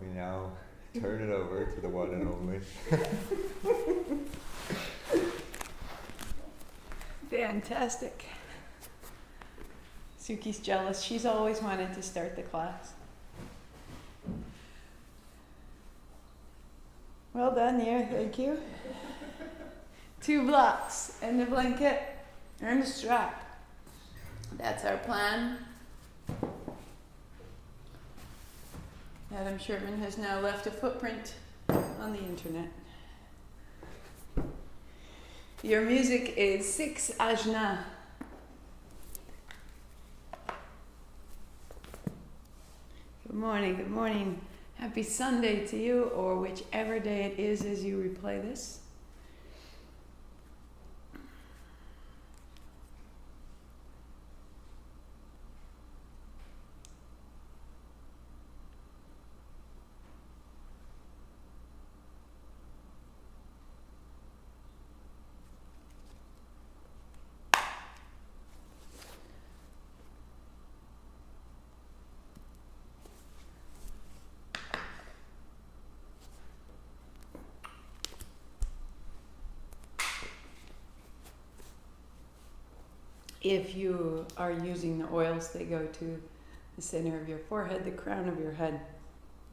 we now turn it over to the one and only. Fantastic. Suki's jealous. She's always wanted to start the class. Well done here, thank you. 2 blocks and the blanket and the strap. That's our plan. Adam Sherman has now left a footprint on the internet. Your music is 6 Ajna. Good morning, good morning. Happy Sunday to you, or whichever day it is as you replay this. If you are using the oils, they go to the center of your forehead, the crown of your head,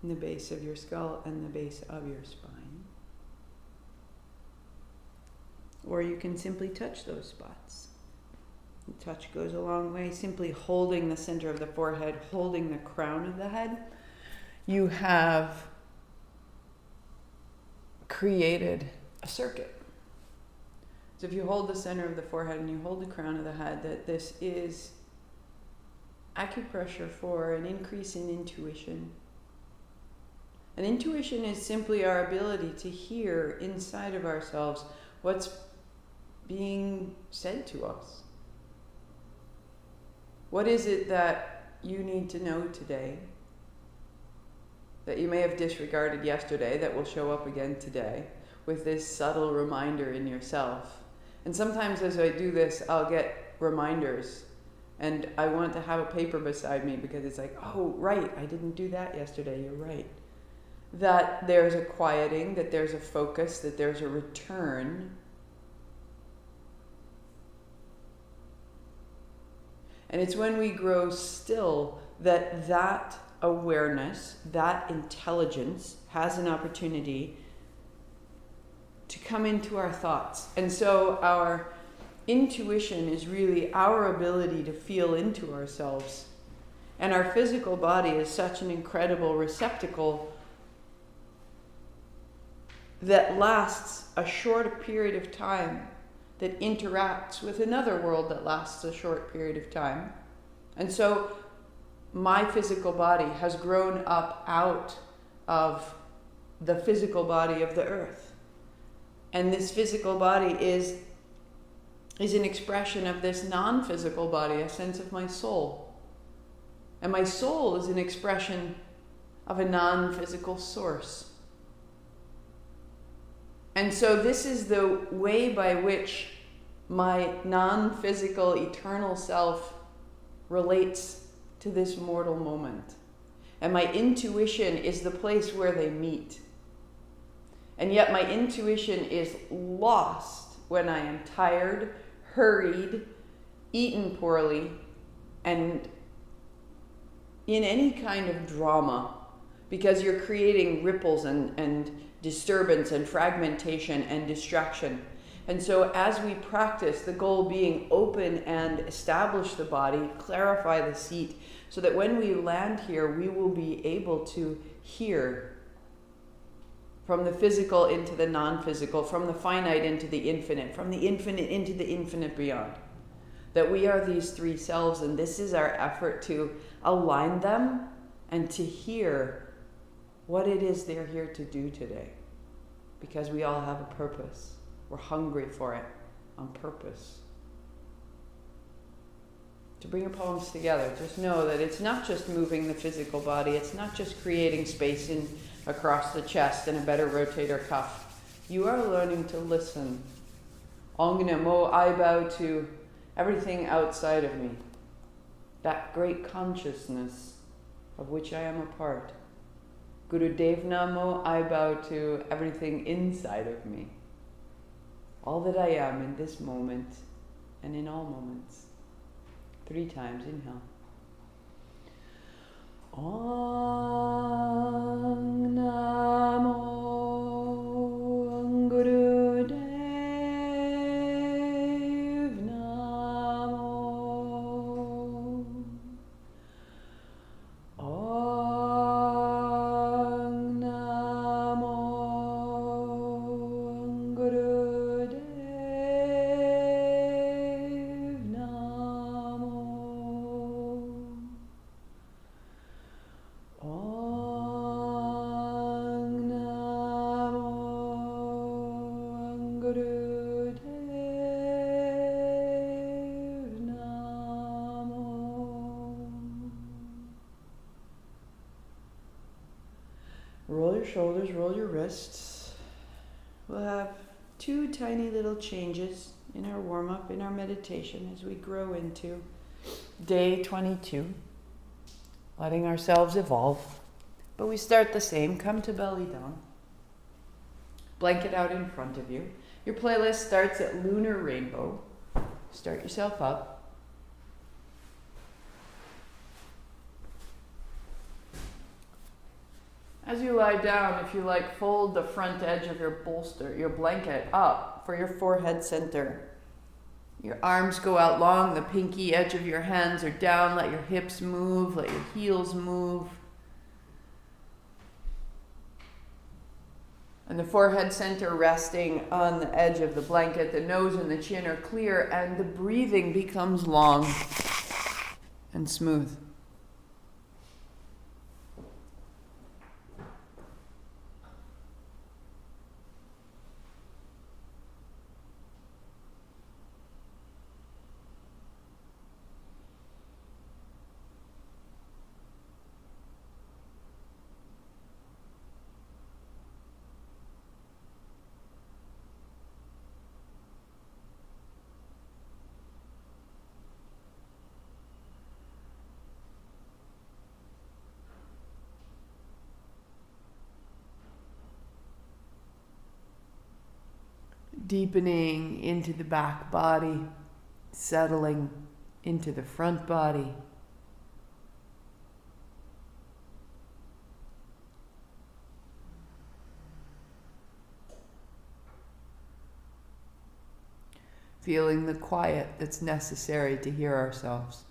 and the base of your skull, and the base of your spine. Or you can simply touch those spots. The touch goes a long way. Simply holding the center of the forehead, holding the crown of the head, you have created a circuit. So if you hold the center of the forehead and you hold the crown of the head, that this is acupressure for an increase in intuition. And intuition is simply our ability to hear inside of ourselves what's being said to us. What is it that you need to know today that you may have disregarded yesterday that will show up again today with this subtle reminder in yourself? And sometimes as I do this, I'll get reminders, and I want to have a paper beside me because it's like, oh, right, I didn't do that yesterday, you're right. That there's a quieting, that there's a focus, that there's a return. And it's when we grow still that that awareness, that intelligence has an opportunity to come into our thoughts. And so our intuition is really our ability to feel into ourselves. And our physical body is such an incredible receptacle that lasts a short period of time, that interacts with another world that lasts a short period of time. And so my physical body has grown up out of the physical body of the earth. And this physical body is an expression of this non-physical body, a sense of my soul. And my soul is an expression of a non-physical source. And so this is the way by which my non-physical eternal self relates to this mortal moment. And my intuition is the place where they meet. And yet my intuition is lost when I am tired, hurried, eaten poorly, and in any kind of drama, because you're creating ripples and disturbance and fragmentation and distraction. And so as we practice, the goal being open and establish the body, clarify the seat, so that when we land here, we will be able to hear from the physical into the non-physical, from the finite into the infinite, from the infinite into the infinite beyond. That we are these 3 selves, and this is our effort to align them and to hear what it is they're here to do today. Because we all have a purpose. We're hungry for it on purpose. To bring your palms together, just know that it's not just moving the physical body, it's not just creating space across the chest and a better rotator cuff. You are learning to listen. Ajna mo, I bow to everything outside of me. That great consciousness of which I am a part. Gurudev Namo, I bow to everything inside of me. All that I am in this moment and in all moments. 3 times, inhale. Om Namo Gurudev Namo. Om Namo Gurudev Namo. Om Namo Gurudev Namo. Roll your shoulders, roll your wrists. We'll have 2 tiny little changes in our warm-up, in our meditation as we grow into day 22. Letting ourselves evolve. But we start the same. Come to belly down. Blanket out in front of you. Your playlist starts at Lunar Rainbow. Start yourself up. As you lie down, if you like, fold the front edge of your bolster, your blanket up for your forehead center. Your arms go out long, the pinky edge of your hands are down, let your hips move, let your heels move. And the forehead center resting on the edge of the blanket, the nose and the chin are clear, and the breathing becomes long and smooth. Deepening into the back body, settling into the front body. Feeling the quiet that's necessary to hear ourselves.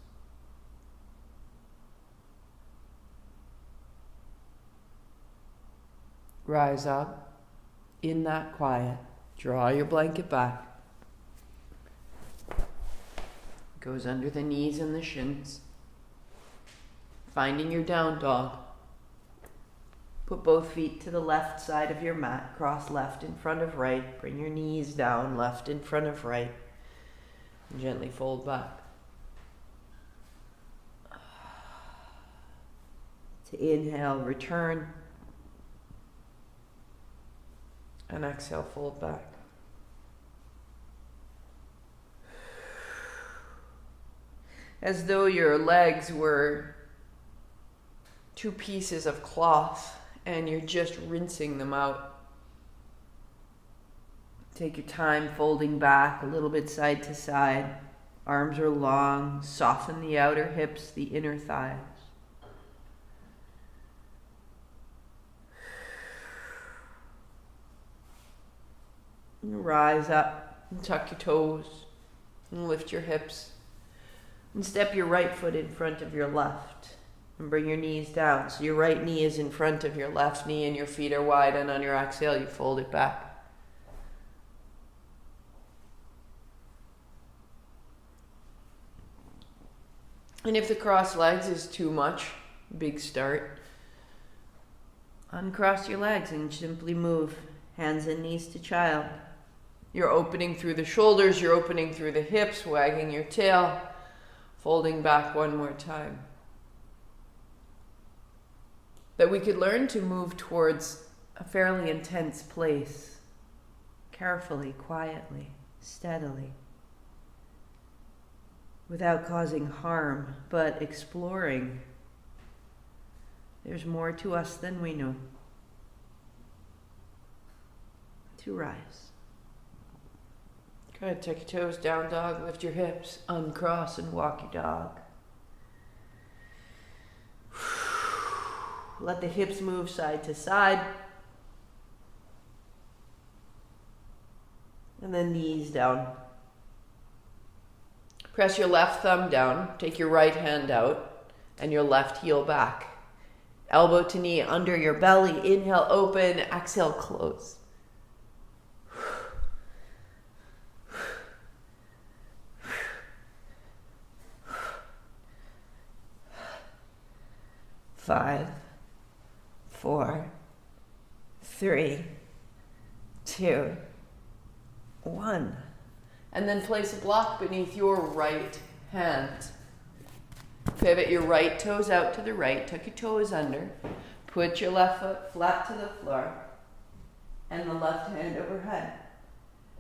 Rise up in that quiet. Draw your blanket back. Goes under the knees and the shins. Finding your down dog. Put both feet to the left side of your mat. Cross left in front of right. Bring your knees down, left in front of right. And gently fold back. To inhale, return. And exhale, fold back. As though your legs were 2 pieces of cloth and you're just rinsing them out. Take your time folding back a little bit side to side. Arms are long. Soften the outer hips, the inner thighs. And rise up and tuck your toes and lift your hips. And step your right foot in front of your left and bring your knees down. So your right knee is in front of your left knee and your feet are wide, and on your exhale you fold it back. And if the crossed legs is too much, big start, uncross your legs and simply move hands and knees to child. You're opening through the shoulders, you're opening through the hips, wagging your tail. Folding back one more time. That we could learn to move towards a fairly intense place, carefully, quietly, steadily, without causing harm, but exploring There's more to us than we know. To rise. Good. Take your toes down, dog. Lift your hips. Uncross and walk your dog. Let the hips move side to side. And then knees down. Press your left thumb down. Take your right hand out and your left heel back. Elbow to knee under your belly. Inhale, open. Exhale, close. Five, 4, 3, 2, 1. And then place a block beneath your right hand. Pivot your right toes out to the right. Tuck your toes under. Put your left foot flat to the floor. And the left hand overhead.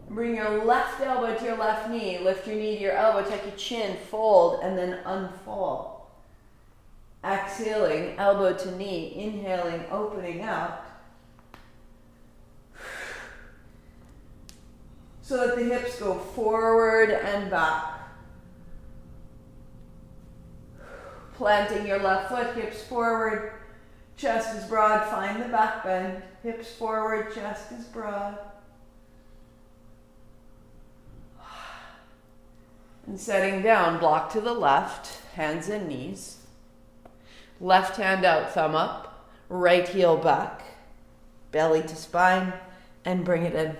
Bring your left elbow to your left knee. Lift your knee to your elbow. Tuck your chin. Fold and then unfold. Exhaling, elbow to knee. Inhaling, opening out. So that the hips go forward and back. Planting your left foot, hips forward, chest is broad. Find the back bend. Hips forward, chest is broad. And setting down, block to the left, hands and knees. Left hand out, thumb up, right heel back, belly to spine, and bring it in.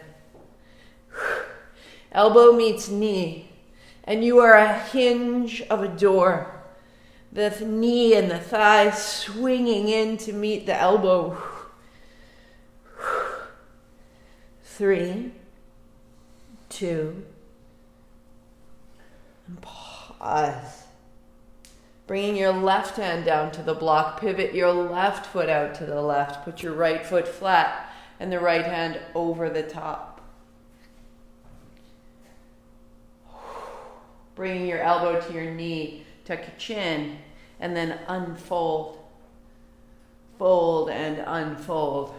Elbow meets knee, and you are a hinge of a door. The knee and the thigh swinging in to meet the elbow. 3, 2, and pause. Bringing your left hand down to the block, pivot your left foot out to the left. Put your right foot flat and the right hand over the top. Bringing your elbow to your knee, tuck your chin, and then unfold. Fold and unfold.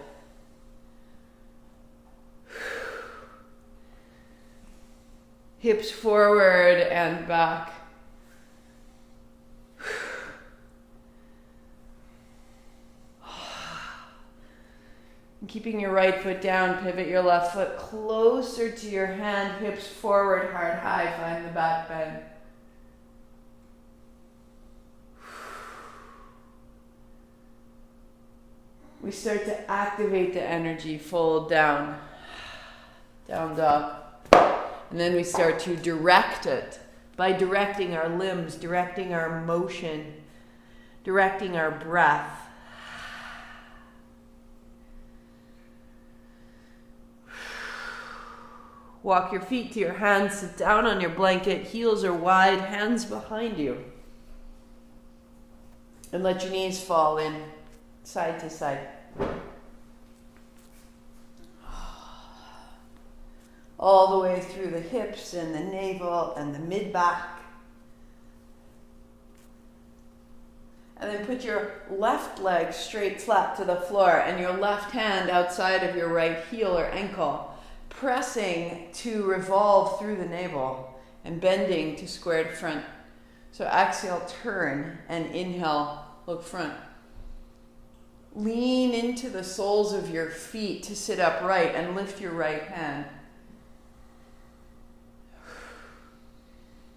Hips forward and back. Keeping your right foot down, pivot your left foot closer to your hand, hips forward, heart high, find the back bend. We start to activate the energy, fold down, down dog. And then we start to direct it by directing our limbs, directing our motion, directing our breath. Walk your feet to your hands, sit down on your blanket, heels are wide, hands behind you. And let your knees fall in, side to side. All the way through the hips and the navel and the mid-back. And then put your left leg straight flat to the floor and your left hand outside of your right heel or ankle. Pressing to revolve through the navel and bending to squared front. So exhale, turn, and inhale, look front. Lean into the soles of your feet to sit upright and lift your right hand.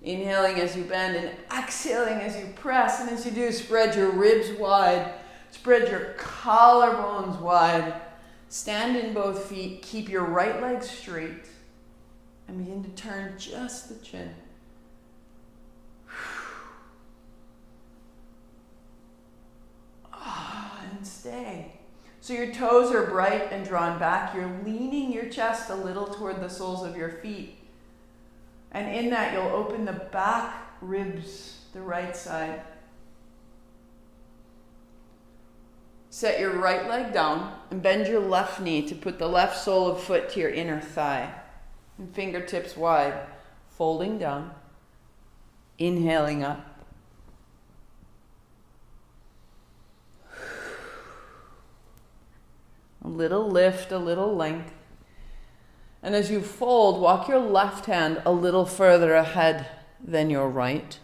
Inhaling as you bend and exhaling as you press. And as you do, spread your ribs wide. Spread your collarbones wide. Stand in both feet, keep your right leg straight, and begin to turn just the chin. And stay. So your toes are bright and drawn back. You're leaning your chest a little toward the soles of your feet. And in that, you'll open the back ribs, the right side. Set your right leg down and bend your left knee to put the left sole of foot to your inner thigh. And fingertips wide, folding down, inhaling up. A little lift, a little length. And as you fold, walk your left hand a little further ahead than your right.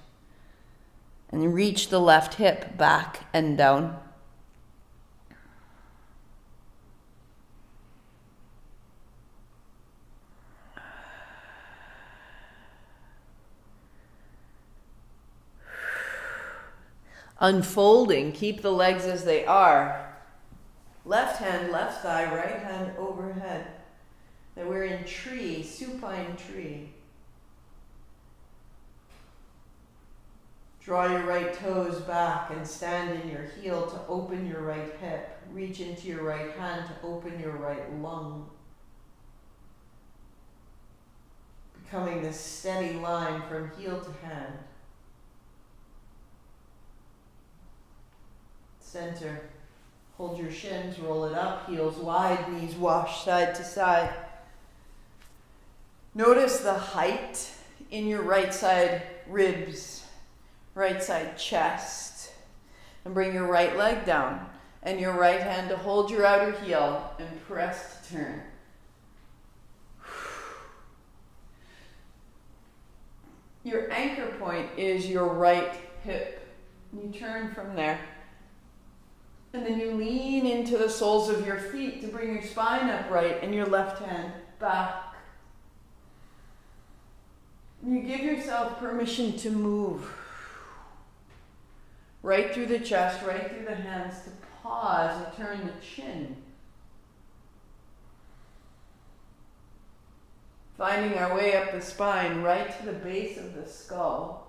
And reach the left hip back and down. Unfolding, keep the legs as they are. Left hand, left thigh, right hand overhead. Then we're in tree, supine tree. Draw your right toes back and stand in your heel to open your right hip. Reach into your right hand to open your right lung. Becoming this steady line from heel to hand. Center. Hold your shins, roll it up, heels wide, knees wash side to side. Notice the height in your right side ribs, right side chest. And bring your right leg down and your right hand to hold your outer heel and press to turn. Your anchor point is your right hip. You turn from there. And then you lean into the soles of your feet to bring your spine upright and your left hand back. And you give yourself permission to move. Right through the chest, right through the hands, to pause and turn the chin. Finding our way up the spine, right to the base of the skull.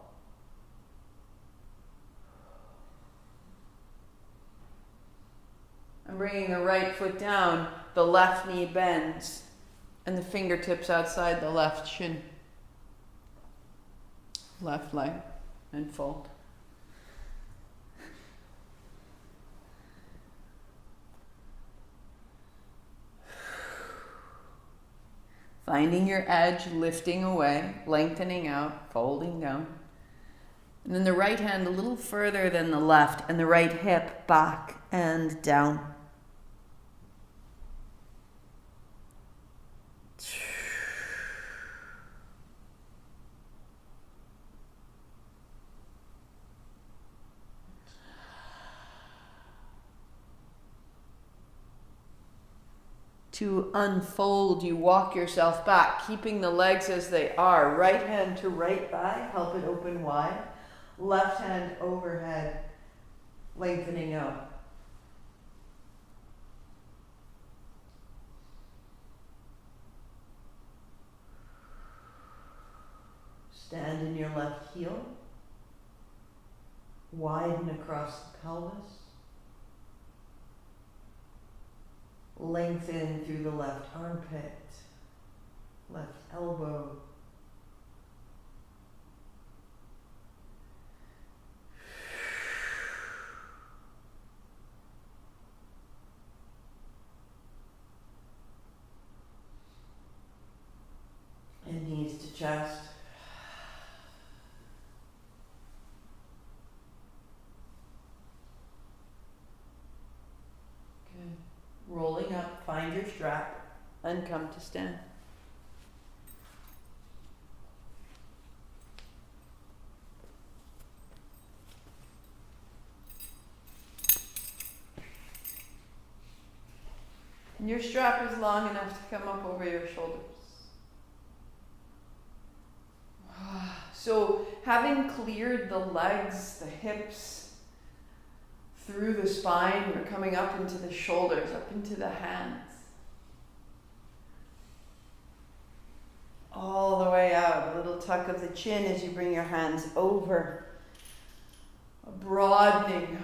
And bringing the right foot down, the left knee bends, and the fingertips outside the left shin. Left leg, and fold. Finding your edge, lifting away, lengthening out, folding down. And then the right hand a little further than the left, and the right hip back and down. To unfold, you walk yourself back, keeping the legs as they are. Right hand to right thigh, help it open wide. Left hand overhead, lengthening out. Stand in your left heel. Widen across the pelvis. Lengthen through the left armpit, left elbow. And knees to chest. Rolling up, find your strap, and come to stand. And your strap is long enough to come up over your shoulders. So, having cleared the legs, the hips, through the spine, we're coming up into the shoulders, up into the hands. All the way out, a little tuck of the chin as you bring your hands over. A broadening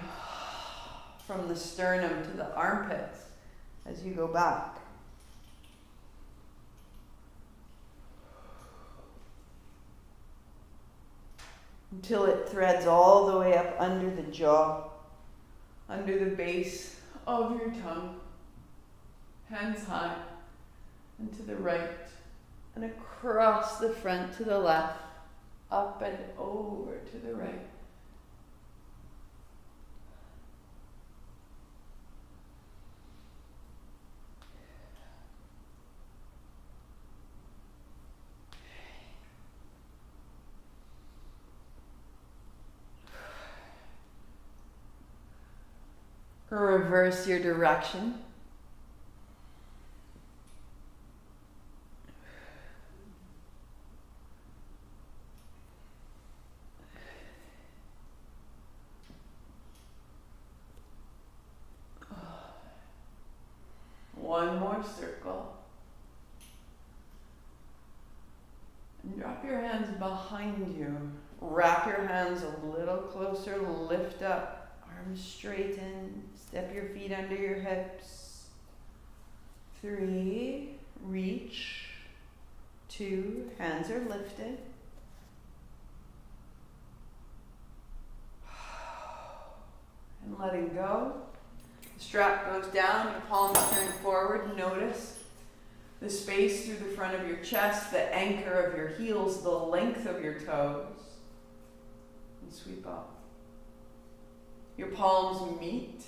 from the sternum to the armpits as you go back. Until it threads all the way up under the jaw. Under the base of your tongue, hands high, and to the right, and across the front to the left, up and over to the right. Or reverse your direction. One more circle. And drop your hands behind you. Wrap your hands a little closer, lift up, arms straighten, step your feet under your hips. 3, reach. 2, hands are lifted. And letting go. The strap goes down, your palms turn forward. Notice the space through the front of your chest, the anchor of your heels, the length of your toes. And sweep up. Your palms meet.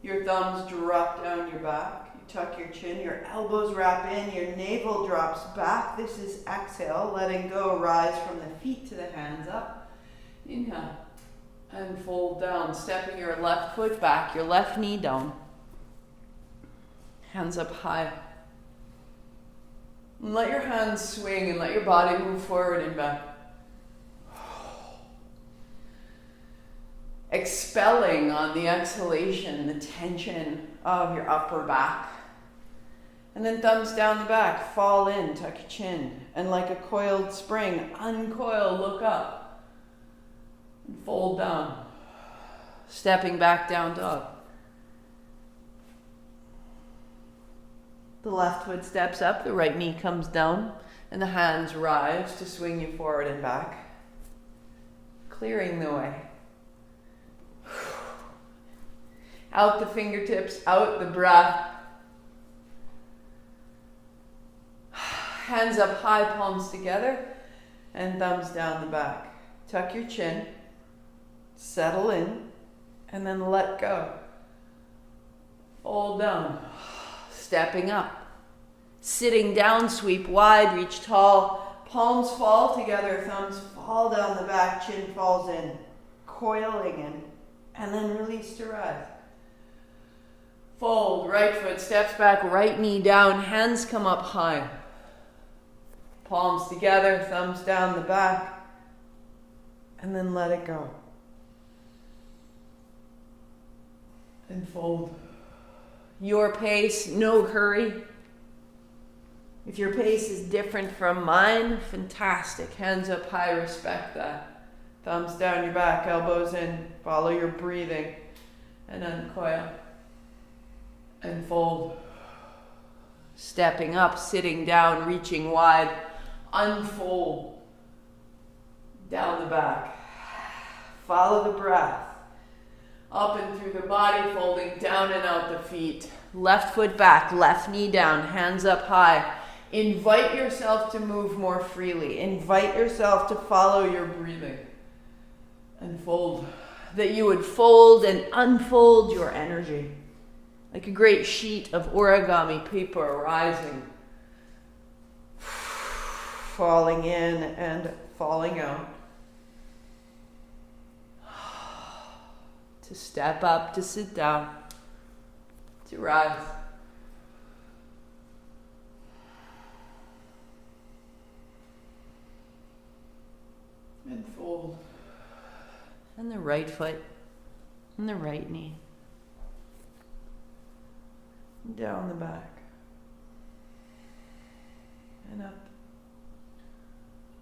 Your thumbs drop down your back. You tuck your chin. Your elbows wrap in. Your navel drops back. This is exhale. Letting go. Rise from the feet to the hands up. Inhale. And fold down. Stepping your left foot back. Your left knee down. Hands up high. And let your hands swing and let your body move forward and back. Expelling on the exhalation the tension of your upper back. And then thumbs down the back, fall in, tuck your chin. And like a coiled spring, uncoil, look up. And fold down. Stepping back, down dog. The left foot steps up, the right knee comes down, and the hands rise to swing you forward and back. Clearing the way. Out the fingertips, out the breath. Hands up high, palms together, and thumbs down the back. Tuck your chin, settle in, and then let go. Fold down. Stepping up. Sitting down, sweep wide, reach tall. Palms fall together, thumbs fall down the back, chin falls in. Coiling in, and then release to rise. Fold, right foot steps back, right knee down, hands come up high. Palms together, thumbs down the back, and then let it go. And fold. Your pace, no hurry. If your pace is different from mine, fantastic. Hands up high, respect that. Thumbs down your back, elbows in, follow your breathing, and uncoil. And fold. Stepping up, sitting down, reaching wide, unfold. Down the back. Follow the breath. Up and through the body, folding down and out the feet. Left foot back, left knee down, hands up high. Invite yourself to move more freely. Invite yourself to follow your breathing. And fold. That you would fold and unfold your energy. Like a great sheet of origami paper rising. Falling in and falling out. To step up, to sit down, to rise. And fold. And the right foot, and the right knee. Down the back. And up.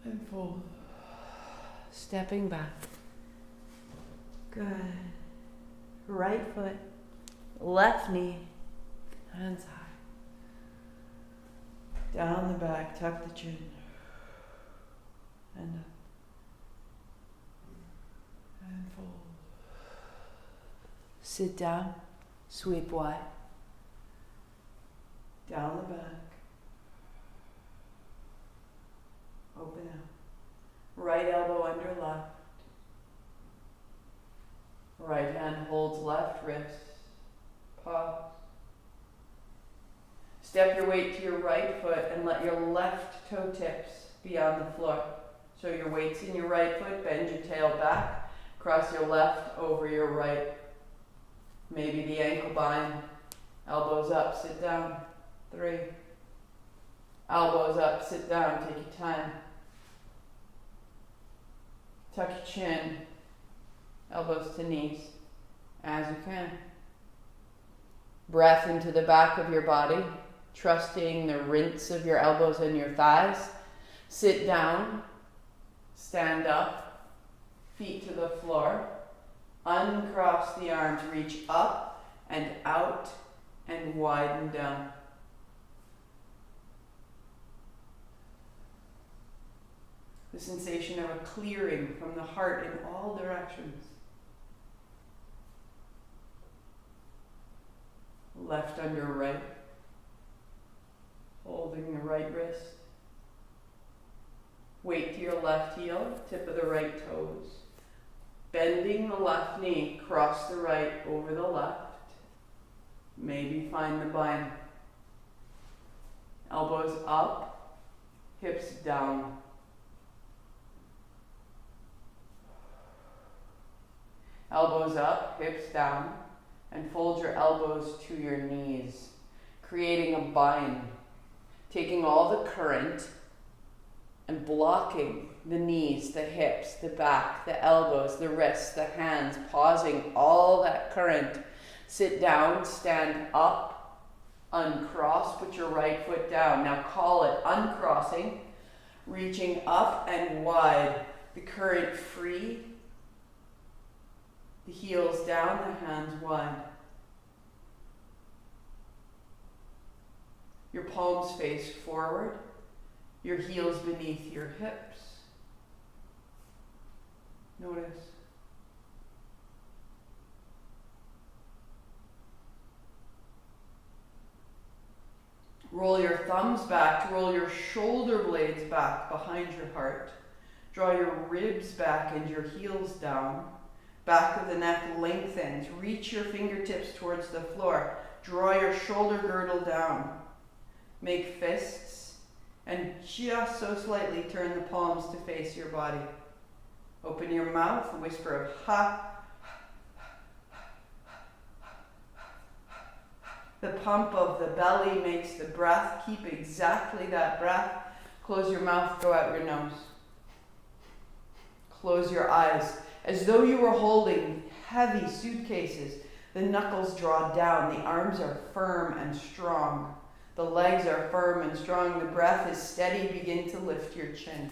And fold. Stepping back. Good. Right foot, left knee, hands high. Down the back, tuck the chin. And up. And fold. Sit down, sweep wide. Down the back. Open out. Right elbow under left. Right hand holds left wrist. Pause. Step your weight to your right foot and let your left toe tips be on the floor. So your weight's in your right foot, bend your tail back, cross your left over your right. Maybe the ankle bind. Elbows up, sit down. 3. Elbows up, sit down, take your time. Tuck your chin, elbows to knees, as you can. Breath into the back of your body, trusting the rinse of your elbows and your thighs. Sit down, stand up, feet to the floor. Uncross the arms, reach up and out and widen down. The sensation of a clearing from the heart in all directions. Left under right. Holding the right wrist. Weight to your left heel, tip of the right toes. Bending the left knee, cross the right over the left. Maybe find the bind. Elbows up, hips down. Elbows up, hips down, and fold your elbows to your knees, creating a bind, taking all the current and blocking the knees, the hips, the back, the elbows, the wrists, the hands, pausing all that current. Sit down, stand up, uncross, put your right foot down. Now call it uncrossing, reaching up and wide, the current free, the heels down, the hands wide. Your palms face forward, your heels beneath your hips. Notice. Roll your thumbs back, roll your shoulder blades back behind your heart. Draw your ribs back and your heels down. Back of the neck lengthens. Reach your fingertips towards the floor. Draw your shoulder girdle down. Make fists and just so slightly turn the palms to face your body. Open your mouth, whisper of ha. The pump of the belly makes the breath. Keep exactly that breath. Close your mouth, go out your nose. Close your eyes. As though you were holding heavy suitcases, the knuckles draw down. The arms are firm and strong. The legs are firm and strong. The breath is steady. Begin to lift your chin.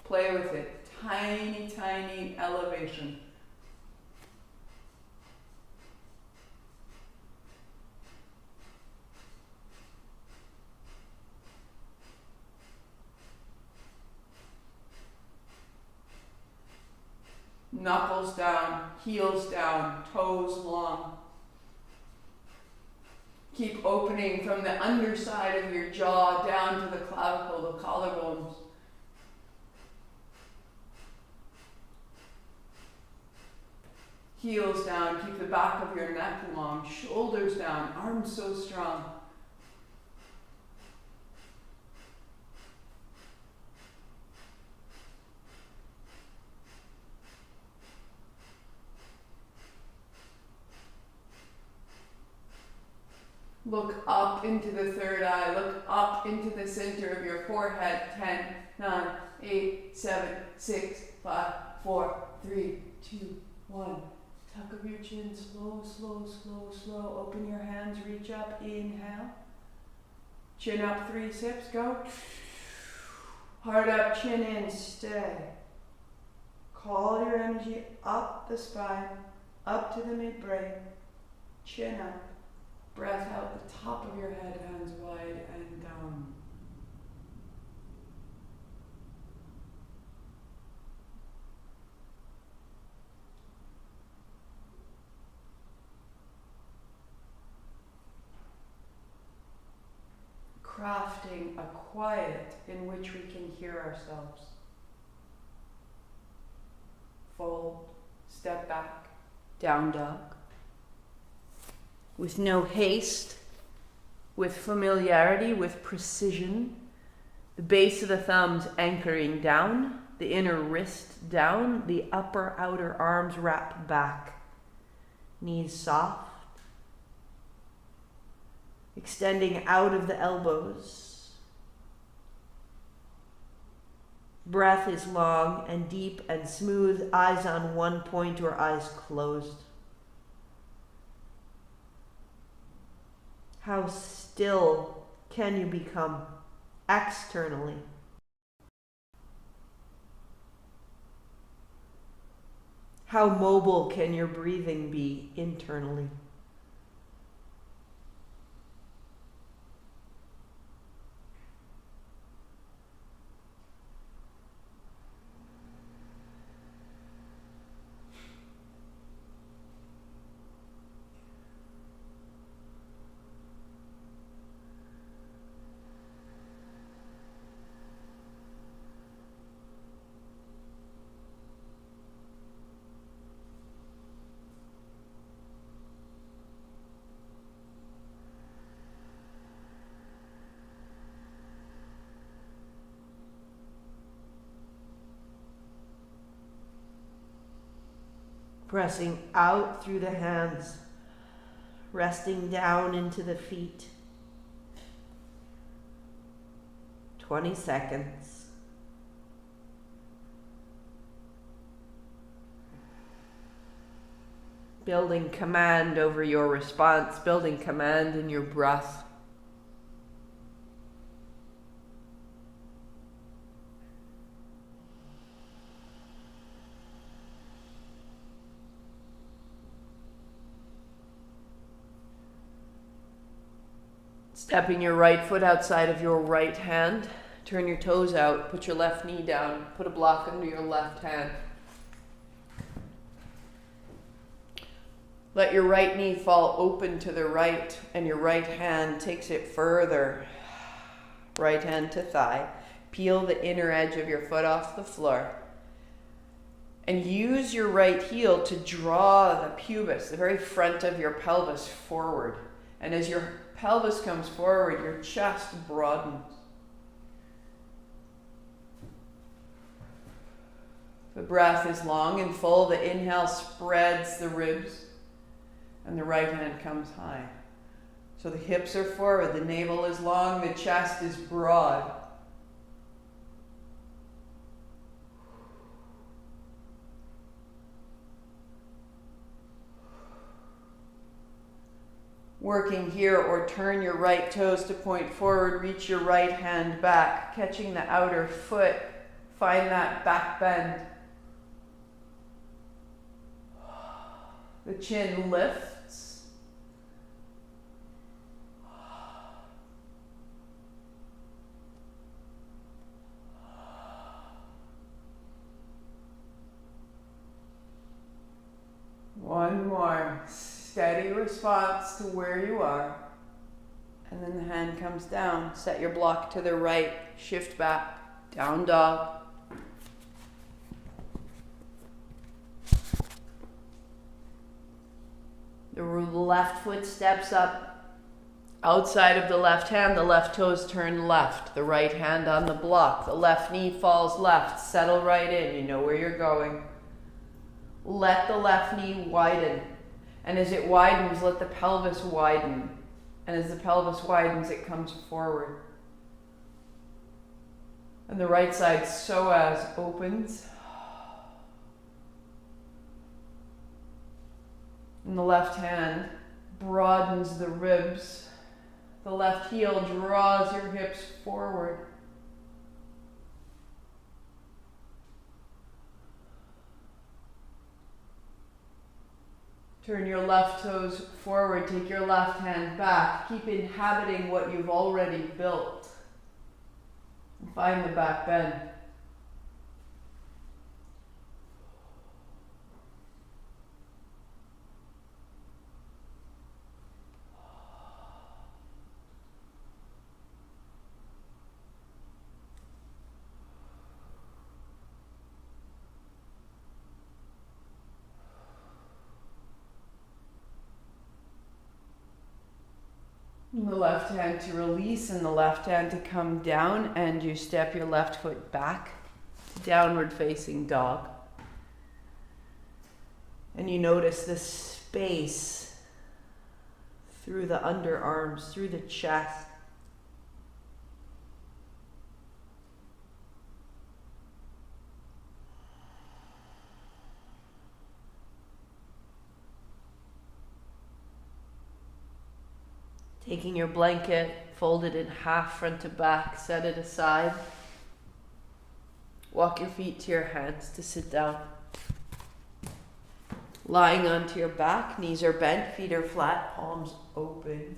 Play with it. Tiny, tiny elevation. Knuckles down, heels down, toes long. Keep opening from the underside of your jaw down to the clavicle, the collarbones. Heels down, keep the back of your neck long, shoulders down, arms so strong. Look up into the third eye. Look up into the center of your forehead. 10, 9, 8, 7, 6, 5, 4, 3, 2, 1. Tuck up your chin. Slow, slow, slow, slow. Open your hands. Reach up. Inhale. Chin up. 3 sips. Go. Heart up. Chin in. Stay. Call your energy up the spine. Up to the midbrain. Chin up. Breath out the top of your head, hands wide and down. Crafting a quiet in which we can hear ourselves. Fold, step back, down dog. With no haste, with familiarity, with precision, the base of the thumbs anchoring down, the inner wrist down, the upper outer arms wrap back. Knees soft. Extending out of the elbows. Breath is long and deep and smooth, eyes on one point or eyes closed. How still can you become externally? How mobile can your breathing be internally? Pressing out through the hands, resting down into the feet. 20 seconds. Building command over your response, building command in your breath. Stepping your right foot outside of your right hand. Turn your toes out. Put your left knee down. Put a block under your left hand. Let your right knee fall open to the right, and your right hand takes it further. Right hand to thigh. Peel the inner edge of your foot off the floor. And use your right heel to draw the pubis, the very front of your pelvis, forward. And as your pelvis comes forward, your chest broadens. The breath is long and full. The inhale spreads the ribs, and the right hand comes high. So the hips are forward, the navel is long, the chest is broad. Working here, or turn your right toes to point forward, reach your right hand back, catching the outer foot, find that back bend. The chin lifts. One more. Steady response to where you are. And then the hand comes down. Set your block to the right. Shift back. Down dog. The left foot steps up outside of the left hand. The left toes turn left. The right hand on the block. The left knee falls left. Settle right in. You know where you're going. Let the left knee widen. And as it widens, let the pelvis widen. And as the pelvis widens, it comes forward. And the right side psoas opens. And the left hand broadens the ribs. The left heel draws your hips forward. Turn your left toes forward, take your left hand back. Keep inhabiting what you've already built. Find the back bend. And the left hand to release and the left hand to come down, and you step your left foot back to downward facing dog. And you notice the space through the underarms, through the chest. Taking your blanket, fold it in half front to back, set it aside. Walk your feet to your hands to sit down. Lying onto your back, knees are bent, feet are flat, palms open.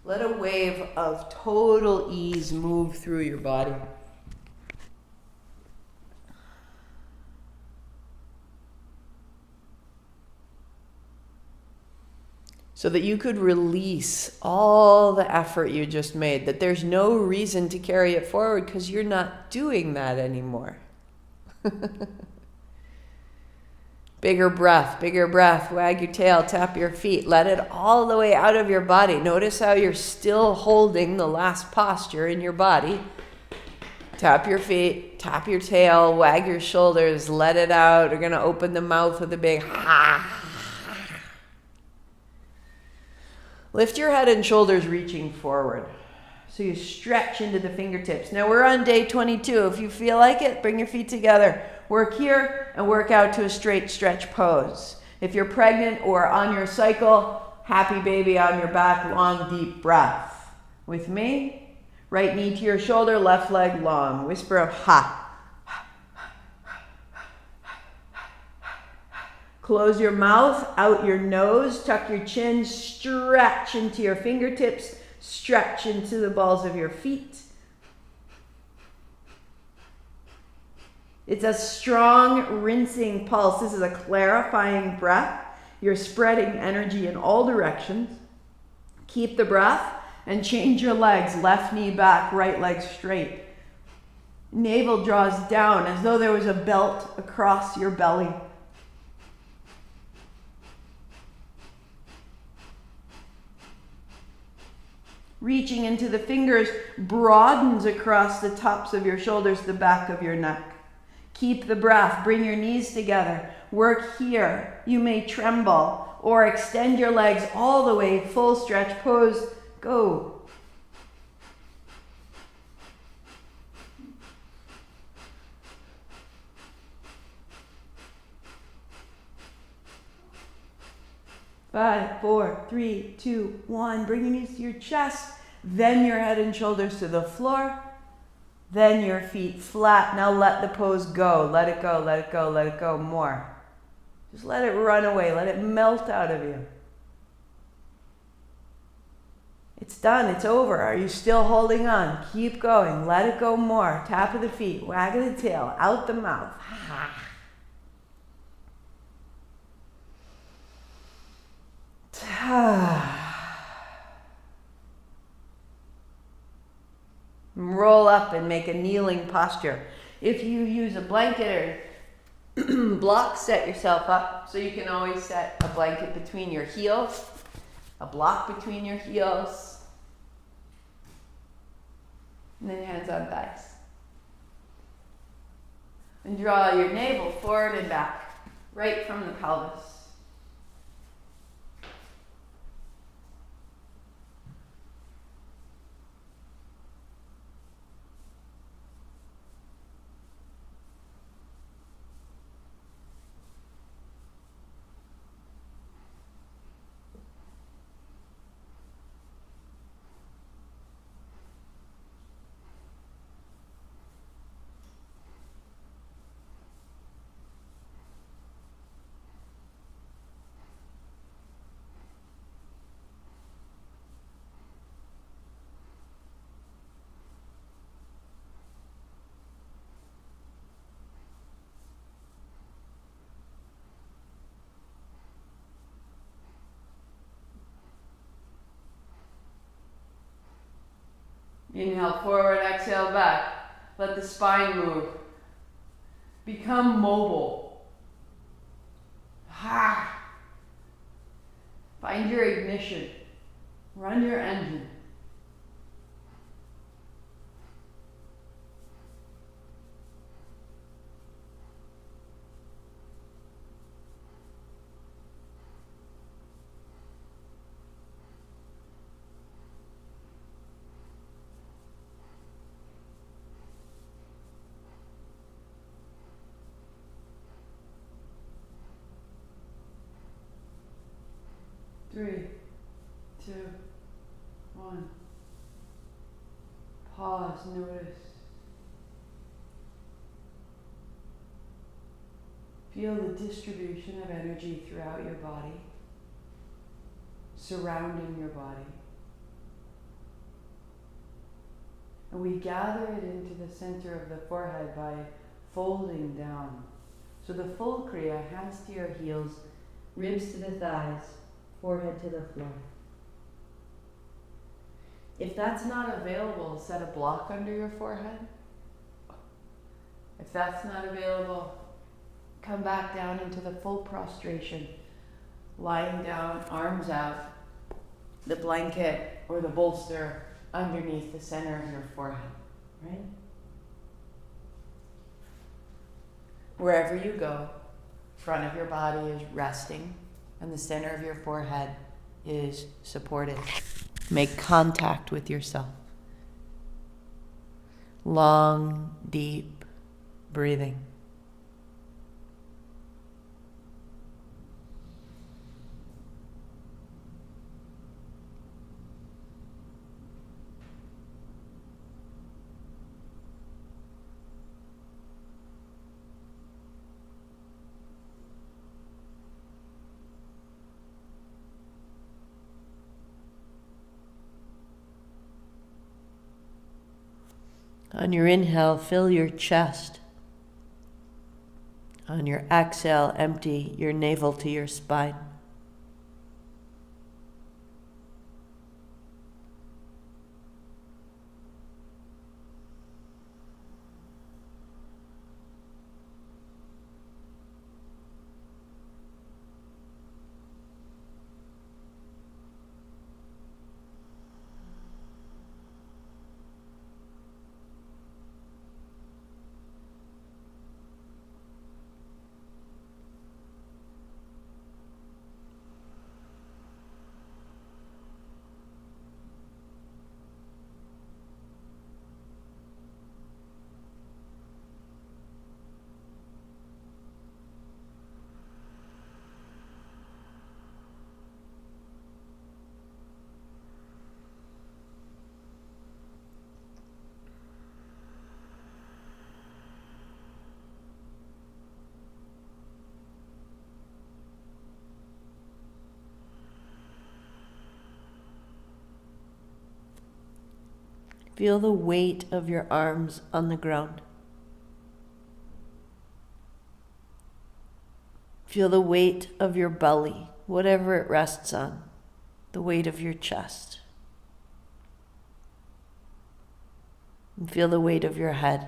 Let a wave of total ease move through your body. So that you could release all the effort you just made, that there's no reason to carry it forward because you're not doing that anymore. Bigger breath, wag your tail, tap your feet, let it all the way out of your body. Notice how you're still holding the last posture in your body. Tap your feet, tap your tail, wag your shoulders, let it out. You're going to open the mouth with a big ha. Lift your head and shoulders reaching forward. So you stretch into the fingertips. Now we're on day 22. If you feel like it, bring your feet together. Work here and work out to a straight stretch pose. If you're pregnant or on your cycle, happy baby on your back, long deep breath. With me, right knee to your shoulder, left leg long. Whisper of ha. Close your mouth, out your nose, tuck your chin, stretch into your fingertips, stretch into the balls of your feet. It's a strong rinsing pulse. This is a clarifying breath. You're spreading energy in all directions. Keep the breath and change your legs. Left knee back, right leg straight. Navel draws down as though there was a belt across your belly. Reaching into the fingers broadens across the tops of your shoulders, the back of your neck. Keep the breath. Bring your knees together. Work here. You may tremble or extend your legs all the way. Full stretch pose. Go. Five, four, three, two, one. Bring your knees to your chest. Then your head and shoulders to the floor. Then your feet flat. Now let the pose go. Let it go, let it go, let it go. More. Just let it run away. Let it melt out of you. It's done. It's over. Are you still holding on? Keep going. Let it go more. Tap of the feet. Wag of the tail. Out the mouth. Roll up and make a kneeling posture. If you use a blanket or block, set yourself up. So you can always set a blanket between your heels, a block between your heels, and then hands on thighs. And draw your navel forward and back, right from the pelvis. Inhale forward, exhale back. Let the spine move. Become mobile. Find your ignition. Run your engine. 3, 2, 1. Pause, notice. Feel the distribution of energy throughout your body, surrounding your body. And we gather it into the center of the forehead by folding down. So the full kriya, hands to your heels, ribs to the thighs, forehead to the floor. If that's not available, set a block under your forehead. If that's not available, come back down into the full prostration, lying down, arms out, the blanket or the bolster underneath the center of your forehead, right? Wherever you go, front of your body is resting and the center of your forehead is supported. Make contact with yourself. Long, deep breathing. On your inhale, fill your chest. On your exhale, empty your navel to your spine. Feel the weight of your arms on the ground. Feel the weight of your belly, whatever it rests on, the weight of your chest. And feel the weight of your head.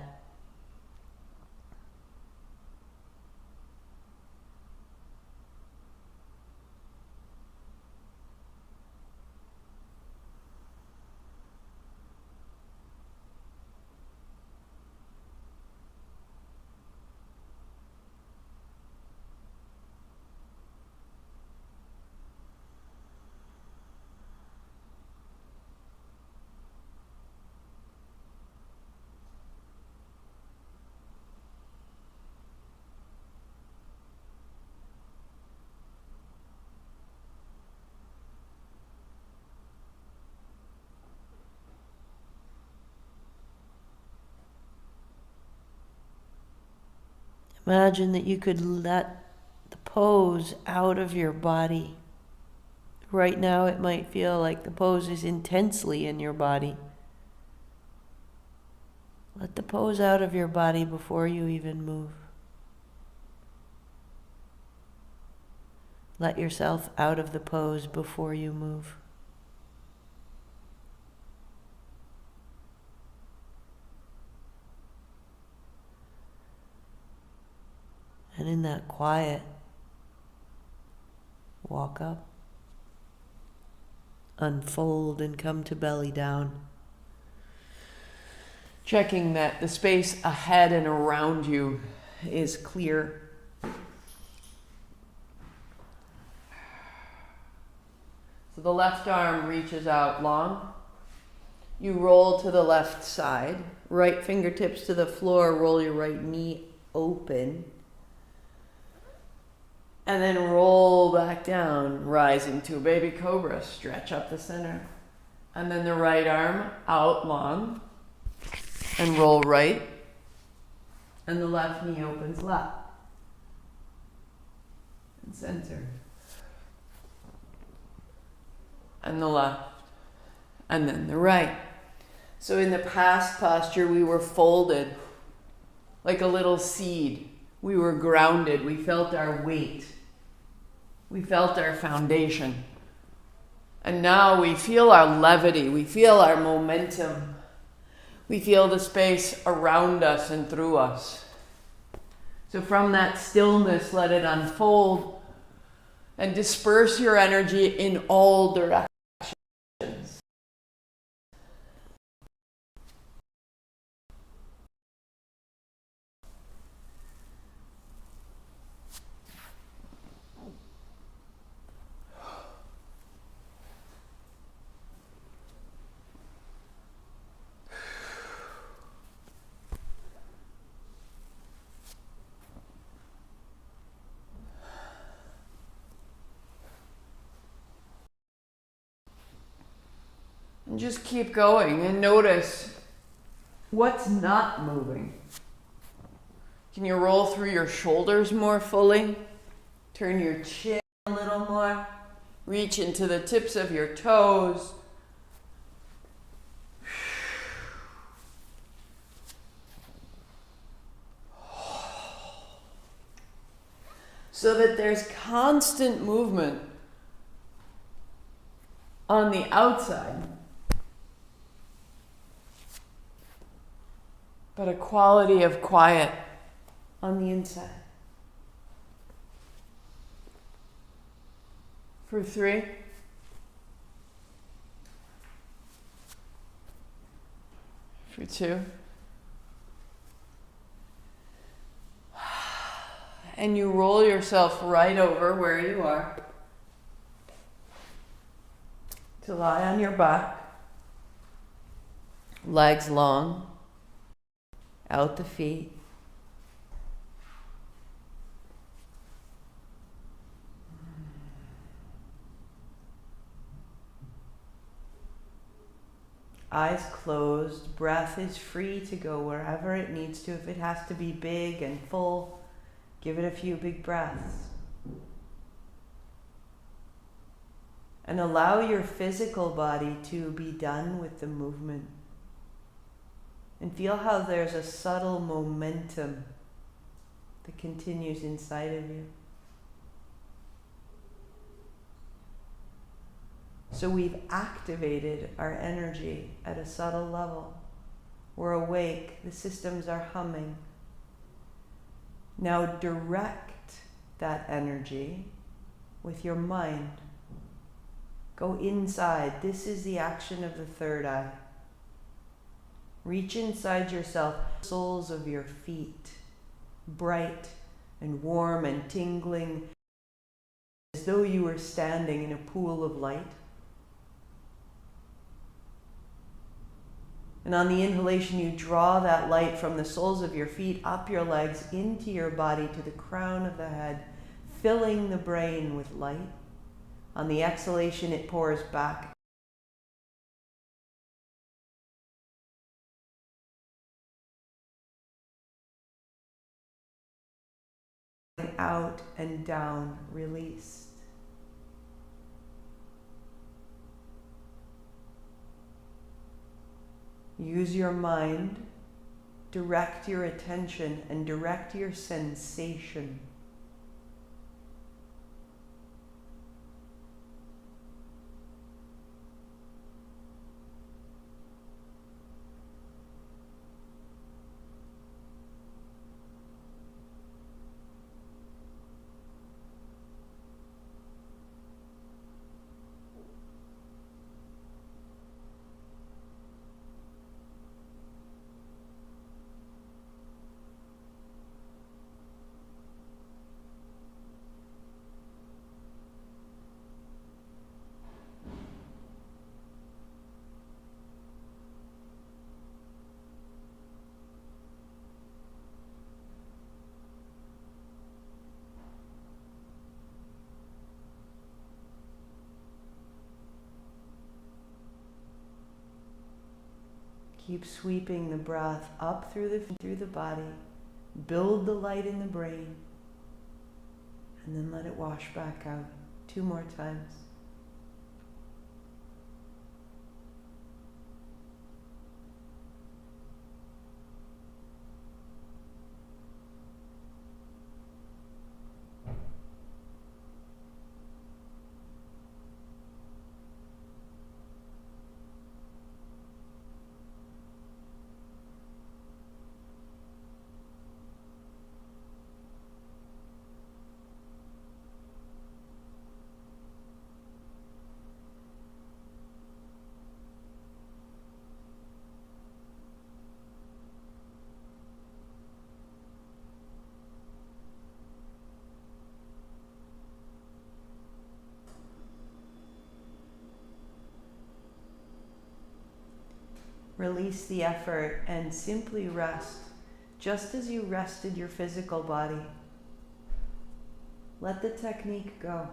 Imagine that you could let the pose out of your body. Right now it might feel like the pose is intensely in your body. Let the pose out of your body before you even move. Let yourself out of the pose before you move. And in that quiet, walk up, unfold and come to belly down. Checking that the space ahead and around you is clear. So the left arm reaches out long. You roll to the left side, right fingertips to the floor, roll your right knee open. And then roll back back down, rising to a baby cobra. Stretch up the center. And then the right arm out long and roll right. And the left knee opens left. And center. And the left. And then the right. So in the past posture, we were folded like a little seed. We were grounded. We felt our weight. We felt our foundation. And now we feel our levity. We feel our momentum. We feel the space around us and through us. So from that stillness, let it unfold and disperse your energy in all directions. And just keep going and notice what's not moving. Can you roll through your shoulders more fully? Turn your chin a little more. Reach into the tips of your toes. So that there's constant movement on the outside, but a quality of quiet on the inside. For 3. For 2. And you roll yourself right over where you are to lie on your back, legs long, out the feet. Eyes closed, breath is free to go wherever it needs to. If it has to be big and full, give it a few big breaths. And allow your physical body to be done with the movement. And feel how there's a subtle momentum that continues inside of you. So we've activated our energy at a subtle level. We're awake, the systems are humming. Now direct that energy with your mind. Go inside. This is the action of the third eye. Reach inside yourself, soles of your feet, bright and warm and tingling, as though you were standing in a pool of light. And on the inhalation, you draw that light from the soles of your feet up your legs into your body to the crown of the head, filling the brain with light. On the exhalation, it pours back. Out and down, released. Use your mind, direct your attention, and direct your sensation. Keep sweeping the breath up through the body. Build the light in the brain. And then let it wash back out. 2 more times. Release the effort and simply rest, just as you rested your physical body. Let the technique go.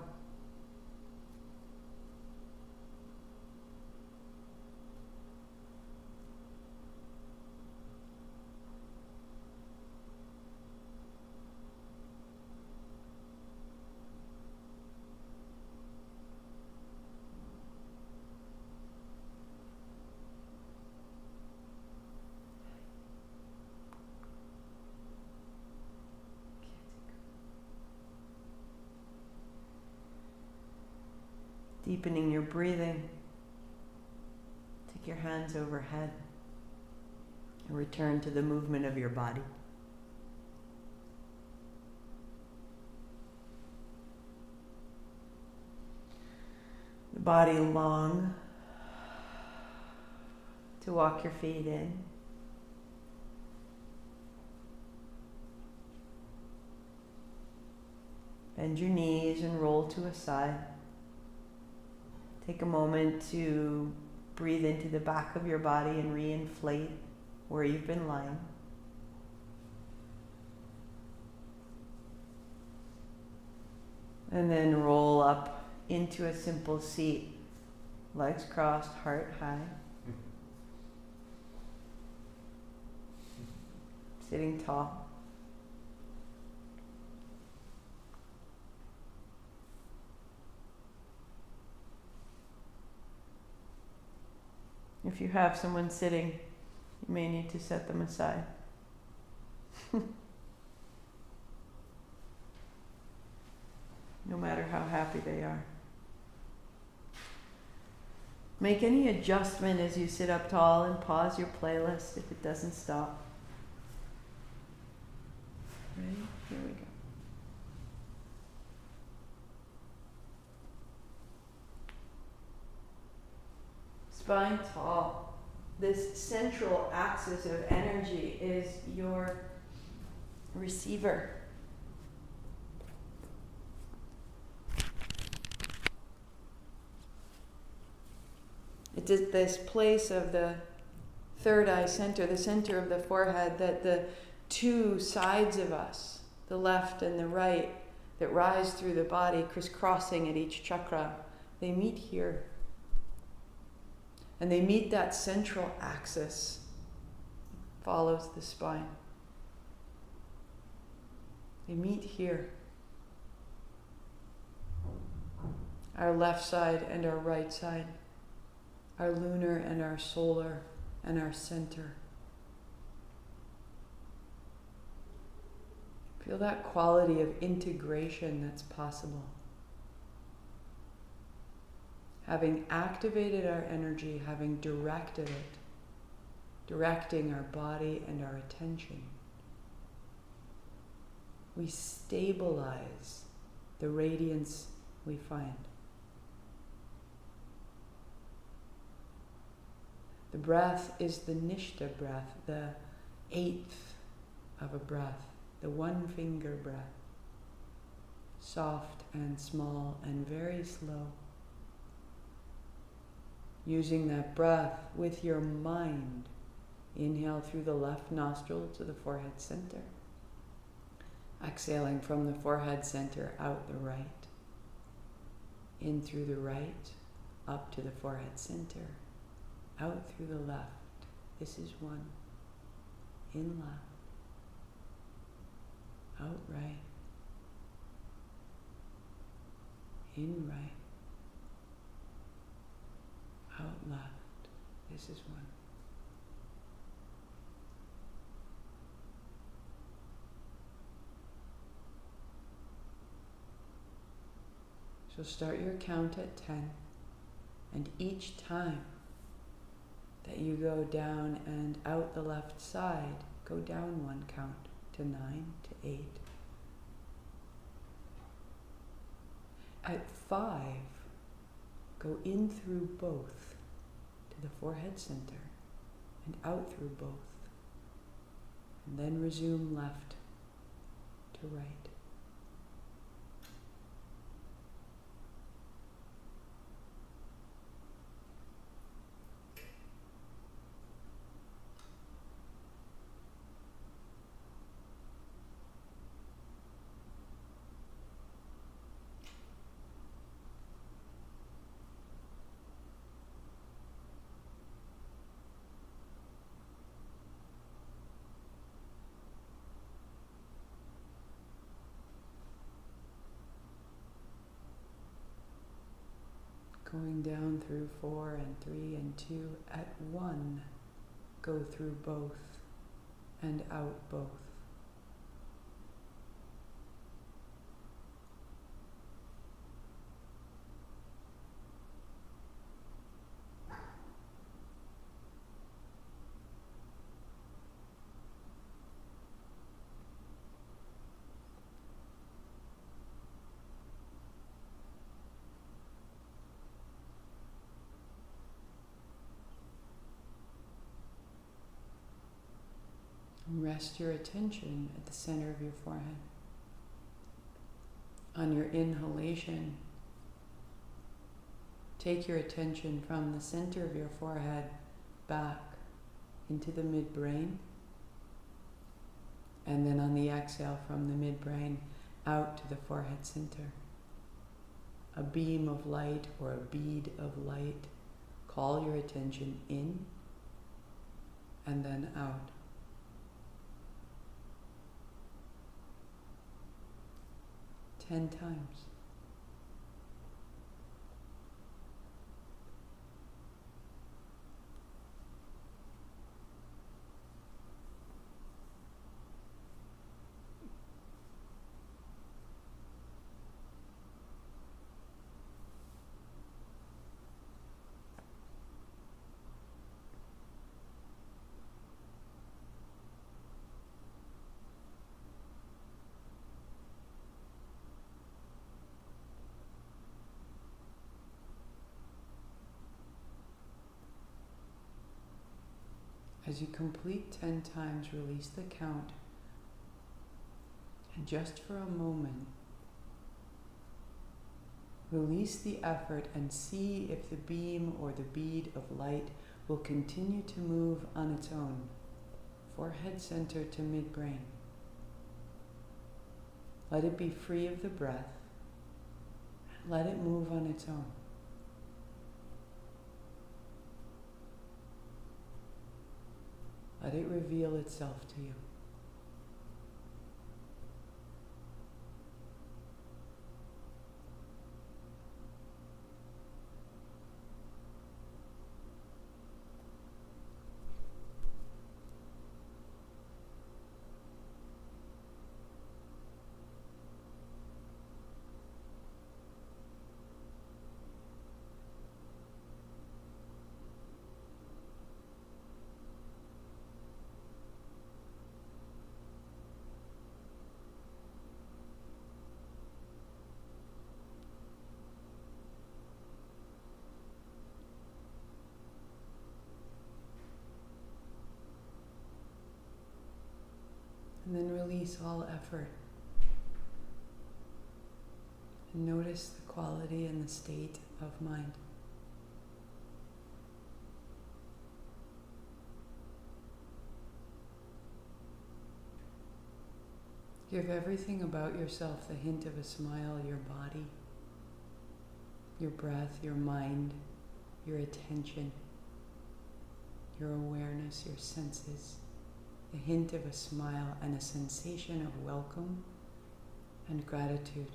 Deepening your breathing. Take your hands overhead and return to the movement of your body. The body long to walk your feet in. Bend your knees and roll to a side. Take a moment to breathe into the back of your body and re-inflate where you've been lying. And then roll up into a simple seat. Legs crossed, heart high. Sitting tall. If you have someone sitting, you may need to set them aside. No matter how happy they are. Make any adjustment as you sit up tall and pause your playlist if it doesn't stop. Ready? Here we go. Spine tall. This central axis of energy is your receiver. It is this place of the third eye center, the center of the forehead, that the 2 sides of us, the left and the right, that rise through the body, crisscrossing at each chakra, they meet here. And they meet that central axis, follows the spine. They meet here. Our left side and our right side, our lunar and our solar and our center. Feel that quality of integration that's possible. Having activated our energy, having directed it, directing our body and our attention, we stabilize the radiance we find. The breath is the nishta breath, the 1/8 of a breath, the 1-finger breath, soft and small and very slow. Using that breath with your mind. Inhale through the left nostril to the forehead center. Exhaling from the forehead center out the right. In through the right, up to the forehead center. Out through the left, This is 1. In left. Out right. In right. Out left. This is 1. So start your count at 10, and each time that you go down and out the left side, go down 1 count to 9, to 8. At 5, go in through both to the forehead center and out through both, and then resume left to right. Going down through 4 and 3 and 2, at 1, go through both and out both. And rest your attention at the center of your forehead. On your inhalation, take your attention from the center of your forehead back into the midbrain, and then on the exhale from the midbrain out to the forehead center. A beam of light or a bead of light. Call your attention in and then out. 10 times. As you complete 10 times, release the count, and just for a moment, release the effort and see if the beam or the bead of light will continue to move on its own, forehead center to midbrain. Let it be free of the breath, and let it move on its own. Let it reveal itself to you. And then release all effort. And notice the quality and the state of mind. Give everything about yourself the hint of a smile, your body, your breath, your mind, your attention, your awareness, your senses, a hint of a smile and a sensation of welcome and gratitude.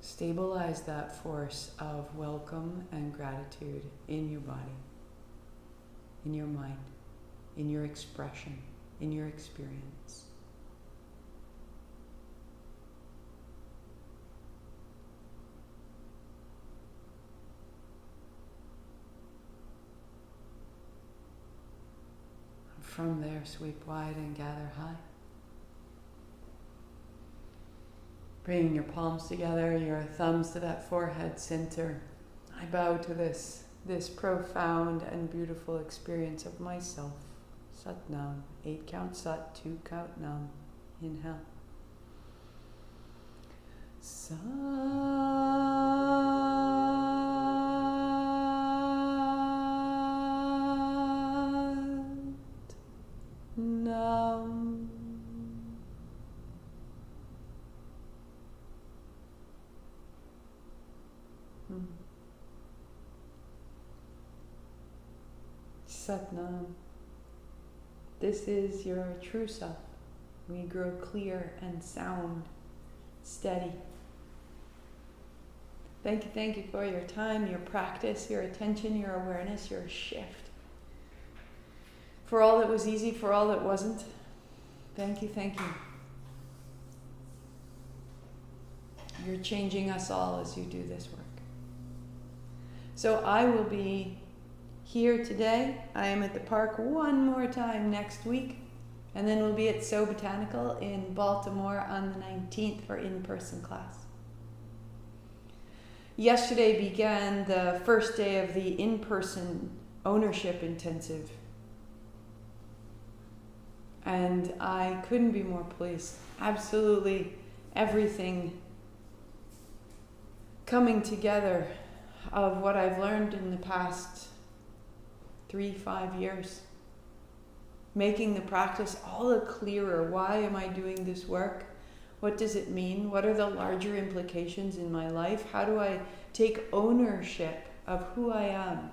Stabilize that force of welcome and gratitude in your body, in your mind, in your expression, in your experience. From there, sweep wide and gather high. Bringing your palms together, your thumbs to that forehead center. I bow to this profound and beautiful experience of myself. Sat Nam. 8 count Sat, 2 count Nam. Inhale. Sat Nam. Sat Nam. This is your true self. We grow clear and sound, steady. Thank you for your time, your practice, your attention, your awareness, your shift. For all that was easy, for all that wasn't. Thank you. You're changing us all as you do this work. So I will be here today. I am at the park one more time next week. And then we'll be at So Botanical in Baltimore on the 19th for in-person class. Yesterday began the first day of the in-person ownership intensive. And I couldn't be more pleased. Absolutely everything coming together of what I've learned in the past 3-5 years. Making the practice all the clearer. Why am I doing this work? What does it mean? What are the larger implications in my life? How do I take ownership of who I am?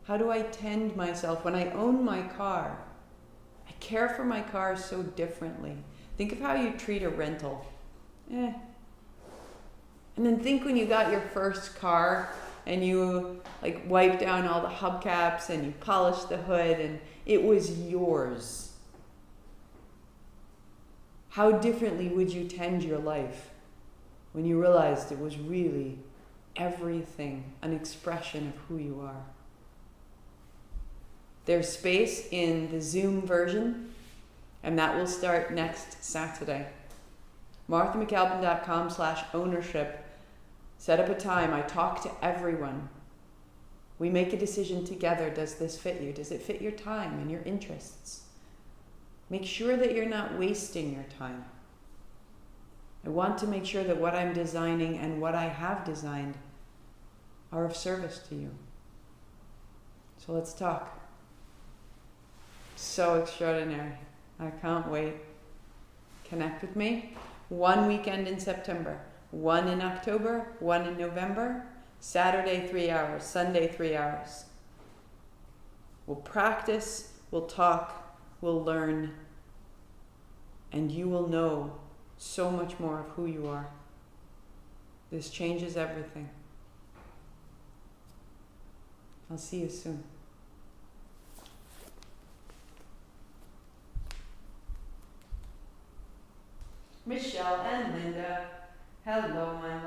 How do I tend myself? When I own my car, I care for my car so differently. Think of how you treat a rental. And then think when you got your first car and you wiped down all the hubcaps and you polished the hood and it was yours. How differently would you tend your life when you realized it was really everything, an expression of who you are? There's space in the Zoom version, and that will start next Saturday. MarthaMcAlpin.com/ownership. Set up a time. I talk to everyone. We make a decision together. Does this fit you? Does it fit your time and your interests? Make sure that you're not wasting your time. I want to make sure that what I'm designing and what I have designed are of service to you. So let's talk. So extraordinary. I can't wait. Connect with me. 1 weekend in September, 1 in October, 1 in November, Saturday 3 hours, Sunday 3 hours. We'll practice, we'll talk, we'll learn, and you will know so much more of who you are. This changes everything. I'll see you soon. Michelle and Linda, hello, my